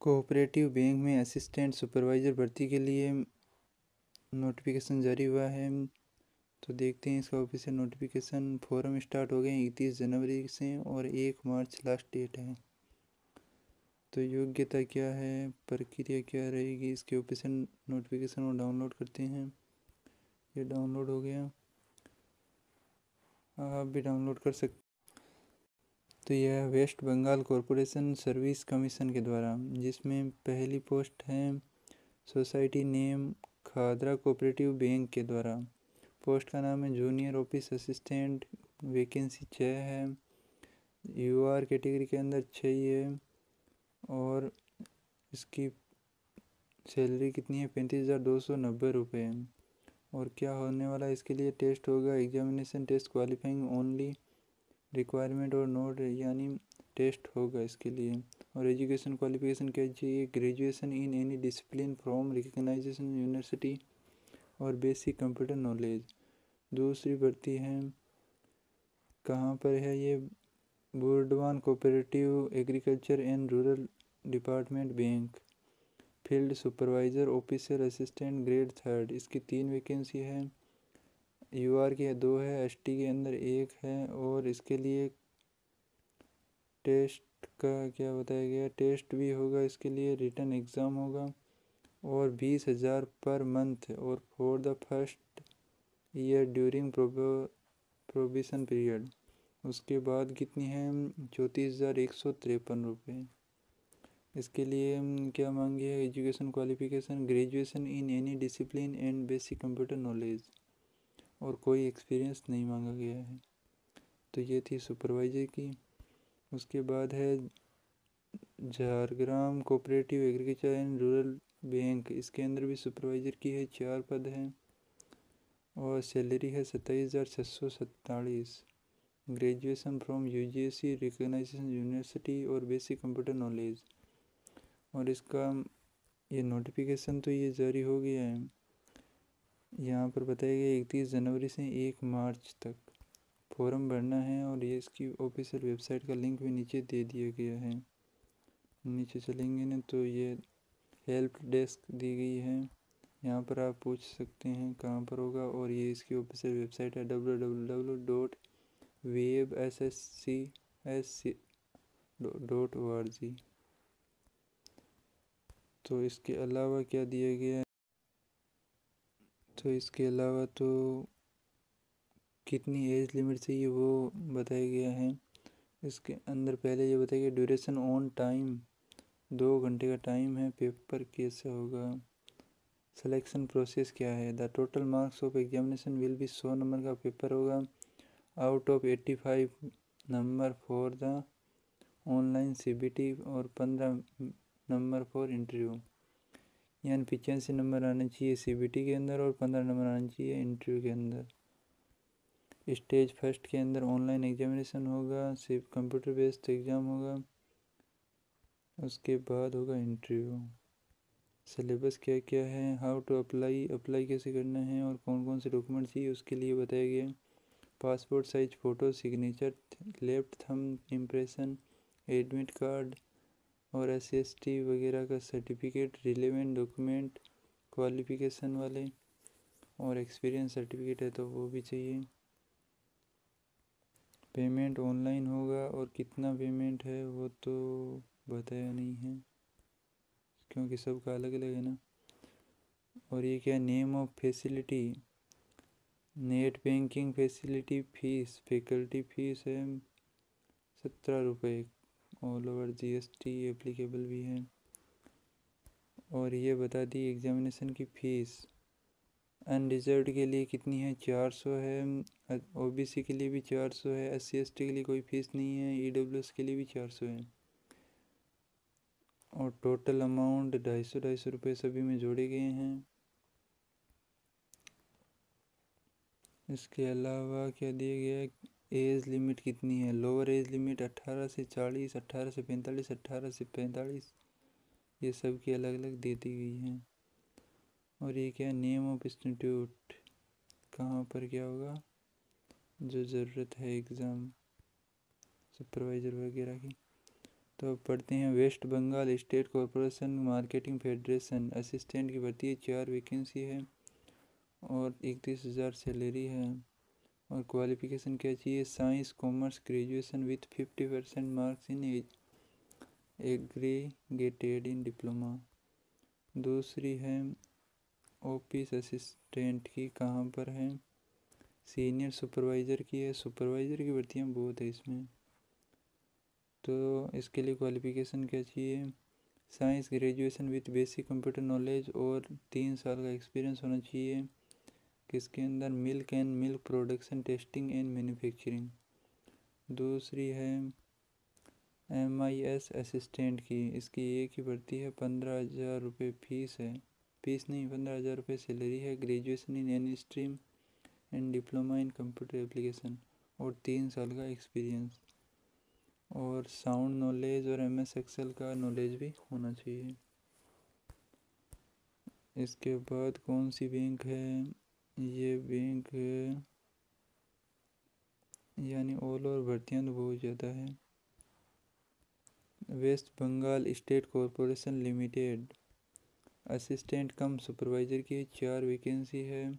Cooperative bank में assistant supervisor भर्ती के लिए नोटिफिकेशन जारी हुआ है। तो देखते हैं इसका ऑफिशियल नोटिफिकेशन। फॉर्म स्टार्ट हो गए 31 जनवरी से और 1 मार्च लास्ट डेट है। तो योग्यता क्या है, प्रक्रिया क्या रहेगी, इसके ऑफिशियल नोटिफिकेशन को डाउनलोड करते हैं। ये डाउनलोड हो गया, आप भी डाउनलोड कर सकते। तो यह West Bengal Corporation Service Commission के द्वारा, जिसमें पहली पोस्ट है society name Khadra cooperative bank के द्वारा। पोस्ट का नाम है जूनियर ऑफिस असिस्टेंट। वैकेंसी 6 है। यूआर कैटेगरी के अंदर 6 ही है। और इसकी सैलरी कितनी है, 35,290 रुपये। और क्या होने वाला है इसके लिए, टेस्ट होगा, examination test qualifying only requirement और नोट, यानी टेस्ट होगा इसके लिए। और एजुकेशन क्वालिफिकेशन क्या चाहिए, graduation in any discipline from recognisation university और बेसिक कंप्यूटर नॉलेज। दूसरी भर्ती है, कहाँ पर है ये, Burdwan cooperative agriculture and rural department bank, field supervisor officer assistant grade 3। इसकी 3 वैकेंसी है। यूआर की 2 है, एसटी के अंदर 1 है। और इसके लिए टेस्ट का क्या बताया गया, टेस्ट भी होगा, इसके लिए रिटन एग्ज़ाम होगा और 20,000 पर मंथ और for the first year during probation period. उसके बाद कितनी है, 34,153 रुपये। इसके लिए क्या मांगी है, education qualification graduation in any discipline and basic computer knowledge, और कोई एक्सपीरियंस नहीं मांगा गया है। तो ये थी सुपरवाइजर की। उसके बाद है Jhargram cooperative agriculture and rural bank, इसके अंदर भी सुपरवाइज़र की है, 4 पद हैं और सैलरी है 27,647। Graduation from UGC recognisation university और बेसिक कंप्यूटर नॉलेज। और इसका ये नोटिफिकेशन तो ये जारी हो गया है, यहाँ पर बताया गया 31 जनवरी से 1 मार्च तक फॉर्म भरना है। और ये इसकी ऑफिशियल वेबसाइट का लिंक भी नीचे दे दिया गया है। नीचे चलेंगे ना तो ये हेल्प डेस्क दी गई है, यहाँ पर आप पूछ सकते हैं कहाँ पर होगा। और ये इसकी ऑफिशियल वेबसाइट है www.webssc.org। तो इसके अलावा क्या दिया गया है, तो इसके अलावा तो कितनी एज लिमिट चाहिए वो बताया गया है। इसके अंदर पहले ये बताया गया ड्यूरेशन ऑन टाइम 2 घंटे का टाइम है। पेपर कैसे होगा, सिलेक्शन प्रोसेस क्या है, the total marks of examination will be 100 number का पेपर होगा, out of 85 number for the online CBT और 15 नंबर फॉर इंटरव्यू। यानी 85 नंबर आने चाहिए सीबीटी के अंदर और 15 नंबर आने चाहिए इंटरव्यू के अंदर। स्टेज फर्स्ट के अंदर ऑनलाइन एग्जामिनेशन होगा, सिर्फ कंप्यूटर बेस्ड एग्ज़ाम होगा, उसके बाद होगा इंटरव्यू। सिलेबस क्या क्या है, हाउ टू अप्लाई कैसे करना है और कौन कौन से डॉक्यूमेंट चाहिए उसके लिए बताया गया। Passport size photo, signature, left thumb impression, admit card और SST वगैरह का सर्टिफिकेट, रिलेवेंट डॉक्यूमेंट क्वालिफ़िकेशन वाले, और एक्सपीरियंस सर्टिफिकेट है तो वो भी चाहिए। पेमेंट ऑनलाइन होगा और कितना पेमेंट है वो तो बताया नहीं है क्योंकि सबका अलग अलग है ना। और ये क्या, name of facility, net banking facility fees, faculty fees है 17 रुपये, ऑल ओवर GST एप्लीकेबल भी है। और ये बता दी एग्जामिनेशन की फ़ीस, अनरिजर्व्ड के लिए कितनी है, 400 है, OBC के लिए भी 400 है, SC ST के लिए कोई फ़ीस नहीं है, EWS के लिए भी 400 है। और टोटल अमाउंट 250 रुपये सभी में जोड़े गए हैं। इसके अलावा क्या दिया गया है, एज लिमिट कितनी है, लोअर एज लिमिट 18 से 40, 18 से 45, 18 से 45, ये सब की अलग अलग दे दी गई हैं। और ये क्या, नेम ऑफ इंस्टीट्यूट, कहाँ पर क्या होगा जो ज़रूरत है एग्ज़ाम सुपरवाइज़र वगैरह की, तो पढ़ते हैं West Bengal State Corporation Marketing Federation assistant की भर्ती है, 4 वैकेंसी है और 31,000 सैलरी है। और क्वालिफ़िकेशन क्या चाहिए? Science commerce graduation with 50% marks in aggregated in diploma. दूसरी है ऑफिस असिस्टेंट की, कहाँ पर है? सीनियर सुपरवाइज़र की है। सुपरवाइज़र की भर्तियाँ बहुत है इसमें। तो इसके लिए क्वालिफ़िकेशन क्या चाहिए? Science graduation with basic computer knowledge और 3 साल का एक्सपीरियंस होना चाहिए किसके अंदर? Milk and milk production testing and manufacturing. दूसरी है MIS असिस्टेंट की, इसकी एक ही भर्ती है, 15,000 रुपये फीस है, फीस नहीं 15,000 रुपये सैलरी है। Graduation in any stream and diploma in computer application और 3 साल का एक्सपीरियंस और साउंड नॉलेज और MS एक्सेल का नॉलेज भी होना चाहिए। इसके बाद कौन सी बैंक है? ये बैंक है, यानी ऑल ओवर भर्तियाँ तो बहुत ज़्यादा है। West Bengal State Corporation Limited assistant cum supervisor की 4 वैकेंसी है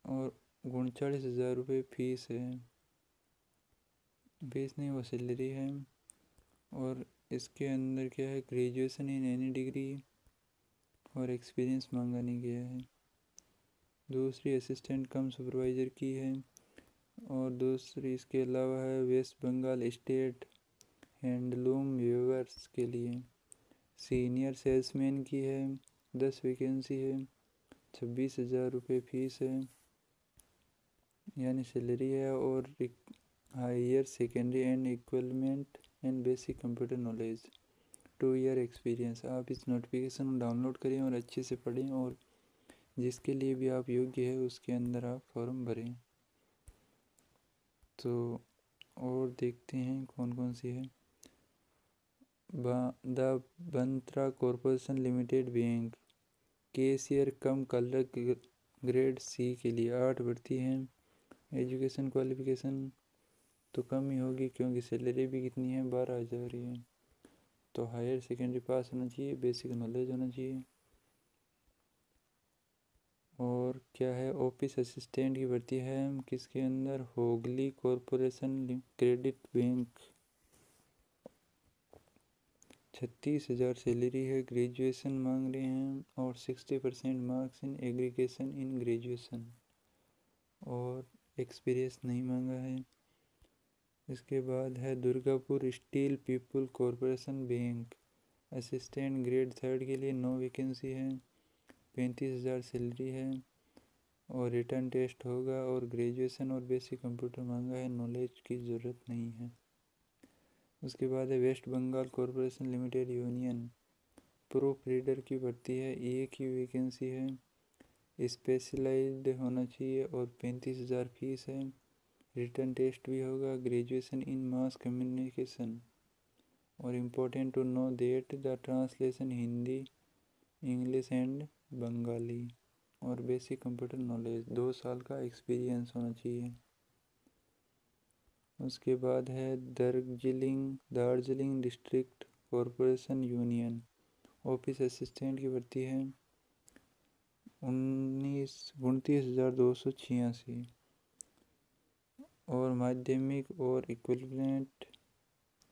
और 39,000 रुपये फीस है, फीस नहीं वो सैलरी है। और इसके अंदर क्या है? ग्रेजुएशन इन एनी डिग्री और एक्सपीरियंस मांगा नहीं गया है। दूसरी असिस्टेंट कम सुपरवाइज़र की है और दूसरी इसके अलावा है West Bengal State Handloom Weavers के लिए सीनियर सेल्समैन की है, 10 वैकेंसी है, 26,000 रुपये फीस है यानी सैलरी है और higher secondary and equivalent and basic computer knowledge, 2 year experience. आप इस नोटिफिकेशन को डाउनलोड करें और अच्छे से पढ़ें और जिसके लिए भी आप योग्य है उसके अंदर आप फॉर्म भरें। तो और देखते हैं कौन कौन सी है। The Bantra corporation limited bank cashier cum clerk grade C के लिए 8 भर्ती हैं। एजुकेशन क्वालिफिकेशन तो कम ही होगी क्योंकि सैलरी भी कितनी है? 12,000 ही है। तो हायर सेकेंडरी पास होना चाहिए, बेसिक नॉलेज होना चाहिए। और क्या है? ऑफिस असिस्टेंट की भर्ती है किसके अंदर? Hooghly corporation credit bank, 36,000 salary है। ग्रेजुएशन मांग रहे हैं और 60% marks in aggregation in graduation और एक्सपीरियंस नहीं मांगा है। इसके बाद है Durgapur steel people corporation bank assistant grade 3 के लिए 9 वैकेंसी है, 35,000 सैलरी है और रिटर्न टेस्ट होगा और ग्रेजुएशन और बेसिक कंप्यूटर मांगा है, नॉलेज की ज़रूरत नहीं है। उसके बाद है West Bengal Corporation Limited union proof reader की भर्ती है, एक ही वैकेंसी है, स्पेशलाइज्ड होना चाहिए और 35,000 फीस है। रिटर्न टेस्ट भी होगा। ग्रेजुएशन इन मास कम्युनिकेशन और important to know that the translation Hindi English and Bengali और बेसिक कंप्यूटर नॉलेज, 2 साल का एक्सपीरियंस होना चाहिए। उसके बाद है Darjeeling district corporation union office assistant की भर्ती है, 29,286 और माध्यमिक और इक्विवेलेंट,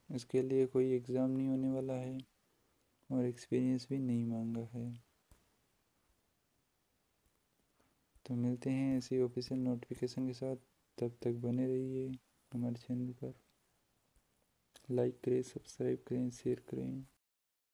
इसके लिए कोई एग्ज़ाम नहीं होने वाला है और एक्सपीरियंस भी नहीं मांगा है। तो मिलते हैं ऐसी ऑफिशियल नोटिफिकेशन के साथ, तब तक बने रहिए हमारे चैनल पर। लाइक करें, सब्सक्राइब करें, शेयर करें।